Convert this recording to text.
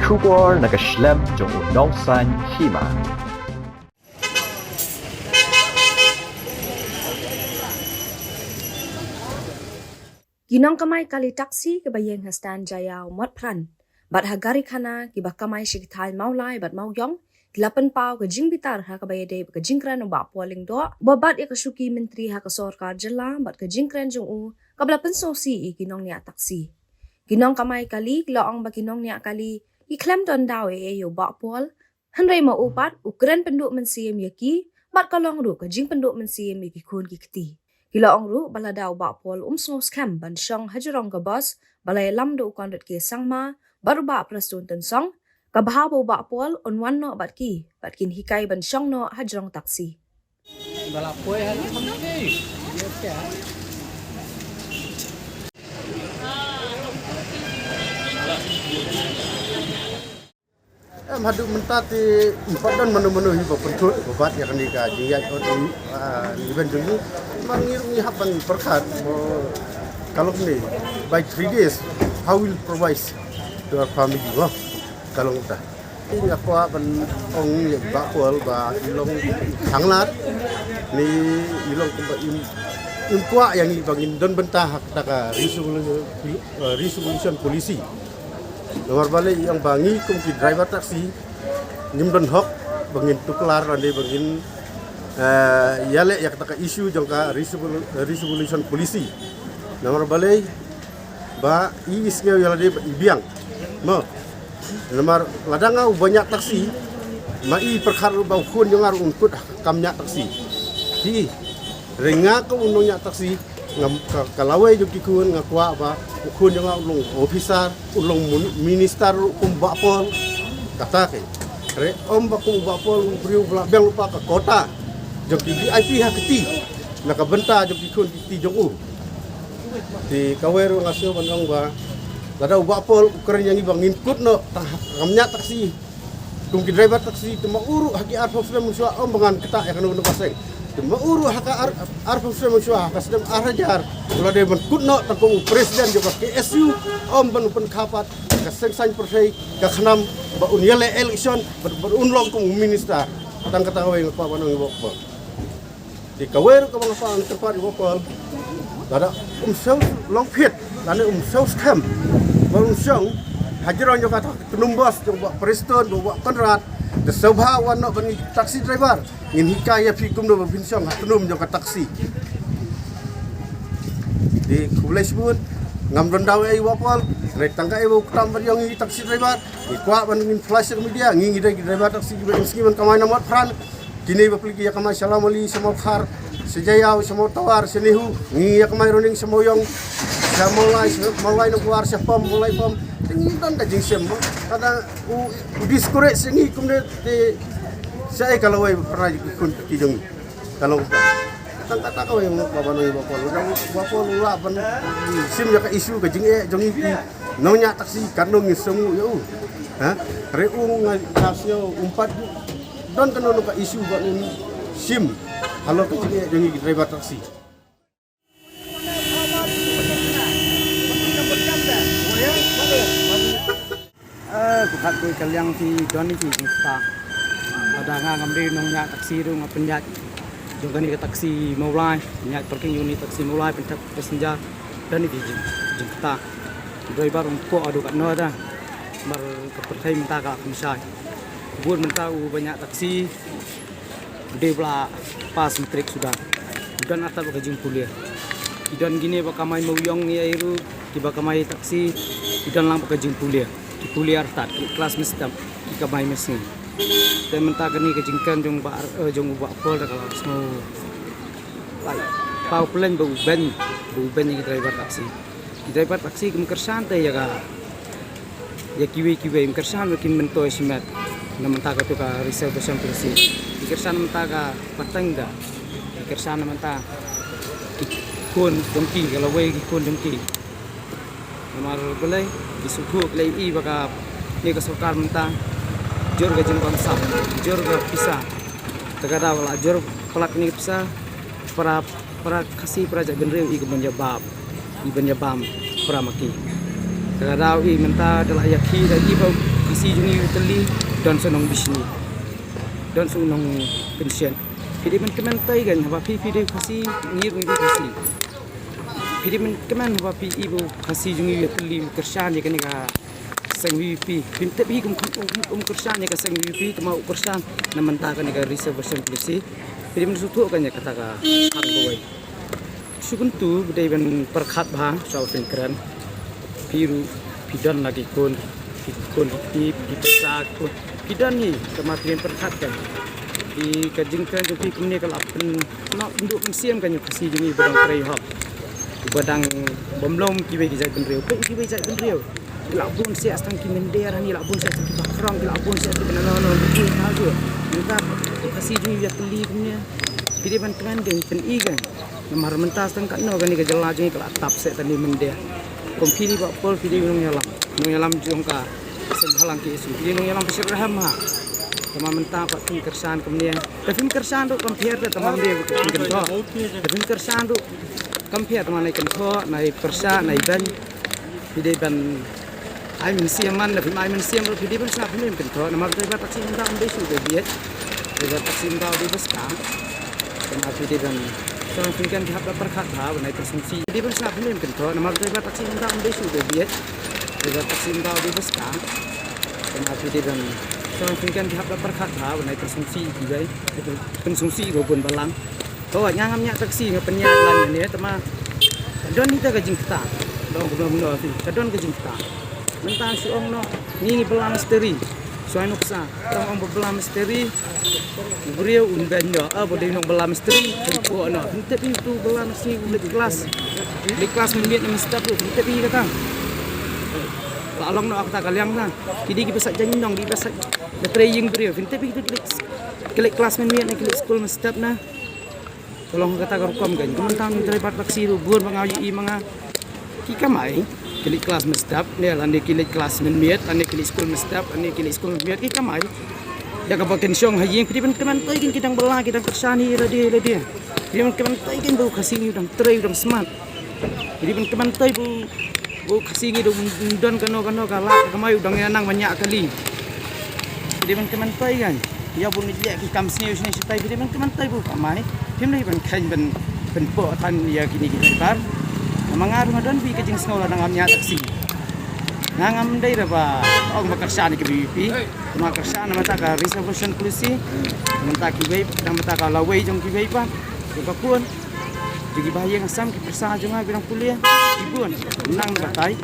Shubor nakaslem jong unongsan hima. Ginong kamay kali taksi ke bayeng hastan jaya mat pran. Bat hagari khana ki ba kamay shikthal maulai bat mauyong. Lapan pau ke jing bitar ha kabayade ke jingkran ba poling do. Babat ya kasuki menteri ha ka sorkar jela bat ke jingkran jong u kabla pensosi i ginong nia taksi. Ginong kamay kali laong ba ginong nia kali i klem don dawe e yo ba pol. Hanrei ma upat ukren penduk mensiem yaki bat kalong ru ke jing penduk mensiem yaki kun ki kti. Gila ong ru baladaw ba pol sngos kam ban syong hajurong ka bos balay lam do kondet ke sangma baru ba prastun ten song kabahabo ba pol onwan no bat kin hikai ban syong no hajurong taksi. Balapoy hal ni. Hadu mentati padan menu-menu hiba pentut obat yang dikaji ya event ini mangirungi haban perkat kalau ni by 3 days how will provide to our family kalau kita ini apa ban ong yang bakul ba ilong hanglat ni ilong impua yang bangin don bentah taka resolution polisi nomor balik yang bangi kumki driver taksi nimdon hok bangin tuklar ande bangin yale yak taka isu jongka resolution polisi nomor balik ba isnya yale biang mo nomor ladanga banyak taksi mai perkar ba kun jongar unkut kamnya taksi di renga ko unonya taksi ngam kalawai joki kun ngakwa ba kun jonga ulung officer ulung minister kumba pol kata ke re om ba kumba pol briu blang lupa ke kota joki VIP ha keti nakabenta joki kun keti jongu di kaweru ngasio banong ba lada uba pol ukren yang ibang input no kamnya taksi kumki driver taksi tuma uru haki arfa sudah musua om bangan kita ya kanu paseng mauru haka arfa semua kasdem arajar ulah de ben kutno tangkung presiden juga KSU om ben pen kapat ka sengsan persai ka khnam ba unyale election berunlong kum minister tang katawe pa banong ibok di kawer ka mga pang terpad ibok dada sew long pit lane sew scam ba sew hajiran juga penumbas juga presiden bawa konrad the sobha wan no bani taxi driver ngin hikaya fikum do binsong hatunum joka taksi di kules bun ngam rendaw ai wapal rek tangka ai tambar yang taksi driver ikwa ban ngin flash media ngin driver taksi ben skiman kamay namot fran kini bapliki ya kamay salamali semau khar sejayaw semau tawar senihu ngi ya kamay running semoyong mulai no kuar sepam mulai pam dan daging sem kada diskure sengi kumde de saya kalau ai pernah ikut kijong kalau tang kata kau yang babano bapol ula ban sim ya ka isu ka jinge jongi nonya taksi kanong semu yo ha reung ngasio umpat don kanono ka isu ba sim halo ka jinge jongi driver taksi bukat koi kalyang ti doni ti kita ada ngamri nongnya taksi ru ngapenjat jogani ke taksi maulai nyat parking unit taksi maulai pentak passenger dan di kita driver ko adu kat no da mar kepercayai minta ka misai buat minta banyak taksi de bla pas metrik sudah dan atas bagajing kuliah dan gini bakamai mauyong ya iru tiba kamai taksi dan lang bagajing kuliah di kuliah start kelas mesti jika main mesin dan mentah ni kejingkan jong ubah pol kalau semua pau pelan bau ben yang driver taksi kemkersan teh ya ka ya kiwi kemkersan makin mentoi simat na mentah ka tu ka reservation polisi kersan mentah ka patang da kersan mentah ikon dongki kalau way ikon dongki nomor belai disuku belai I baka ni ka sorkar mentah jor ga jin bangsa jor ga pisah tagada wala jor pelak ni pisah para kasih praja benreu I kebanjabab I banjabam para maki Kadau I menta adalah yaki dan ibu kasih jungi uteli dan senong bisni dan senong pensiun. Jadi mentai kan apa video kasih ngir ibu kasih. Jadi men apa ibu kasih jungi uteli kerjaan ya kan ka sang VP. Pintu bi kerjaan ya ka sang VP kemau kerjaan na menta kan ka reservation polisi. Jadi mensutu kan ya kata ka hang boy. Syukun tu budai ben perkhat bah soal keren. Piru pidan lagi kon di pesak kon pidan ni kematian perhatian di kajingkan jadi kini kalau pen nak untuk pensiam kan kasih jadi badang kerai hak badang bomlom kibai dijai benriau pen kibai jai benriau labun saya astang kimender ni labun saya kita kerang labun saya kita nono betul tahu minta kasih jadi ya peli punya jadi bantuan dengan pen ikan nomor mentas tang kan no kan ni kejelas ni kalau tap saya tadi mender kompili pak pol pilih nung yalam jongka sebalang ke isu pilih nung yalam pesir raham ha tema mentah pak tim kersan kemudian tapi kersan tu compare tu teman dia kento tapi kersan tu compare teman naik kento naik persa naik ban pilih ban ai mensiaman tapi ai mensiam tu pilih ban snap pilih kento nama tu pak taksi mentah ambil isu dia dia taksi mentah di beska tema pilih ban Orang fikir di hadapan perkata, benar tersungsi. Jadi pun senang film kentor. Nama kita taksi minta ambil sudah biar. Kita taksi minta di beska. Kenapa dia dan orang fikir di hadapan perkata, benar tersungsi. Jadi konsumsi gopun balang. Kau nyangamnya taksi ngapennya lain ni. Tema don kita kajing kita. Don guna tu. Don kajing kita. Mentang suong no ni belang misteri. Soalnya nuksa, orang berbelah misteri, beliau undannya, boleh nong belah misteri, tempoh no, tapi itu belah misteri di kelas membiak nama staf tu, tapi kata, kalau no aku tak kalian na, jadi kita bisa janji nong, kita bisa training beliau, tapi itu kelik kelas membiak na kelik sekolah staf na, kalau kata kerukom kan, kementan terlibat taksi tu, buat mengaji mga kikamai. Kilik kelas mestap ni ande kilik kelas menmiat ande kilik sekolah mestap ande kilik sekolah menmiat kita mai ya ka baken syong haji pidi teman tu ingin kita belah kita kersani dia dia teman tu ingin bau kasih udang tray udang smart jadi teman tu bau kasih udang don kano kala kamai udang nang banyak kali jadi teman tu kan ya pun dia ki kamsni usni sitai jadi teman tu bau kamai tim ni ban kain ban po tan ya kini kita bar mengaruh ngadon bi kejing sekolah nangamnya taksi nangam dai ba og makarsan ke BP makarsan mata ka reservation polisi mata ki bay mata ka lawai jong ki bay pa ka kun jadi bahaya ngasam ki persa jong bilang kuliah ibun nang batai